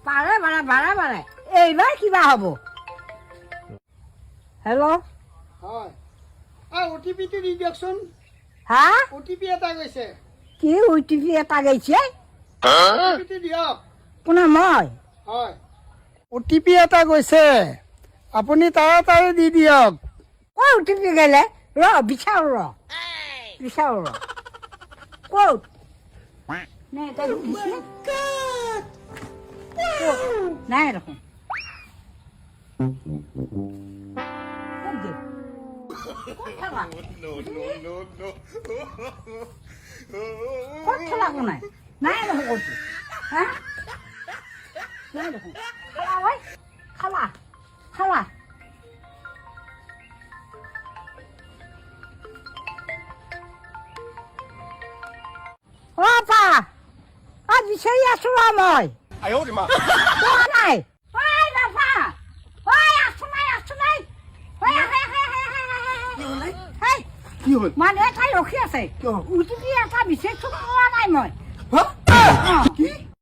বাৰে বাৰে এইবাৰ কিবা হ'ব। হেল্ল' হয় অ'টিপিটো দি দিয়কচোন। হা অ'টিপি এটা গৈছে। কি অ'টিপি এটা গৈছে? অ'টিপিটো দিয়ক। কোনে মই? হয় অ'টিপি এটা গৈছে, আপুনি তাড়াতাড়ি দি দিয়ক। ক'ত অ'টিপি গ'লে? বিচাৰো ক'ত? নে তাই দিছিলে? নাই দেখোন। ক'ত খেলা নাই? নাই দেখোন ক'তো। হা নাই দেখোন। খালা পা বিচাৰি আছো ৰ মই। পোৱা নাই। মানুহে তাই ৰখি আছে। অ'টিপি এটা বিচাৰিছো পোৱা নাই মই।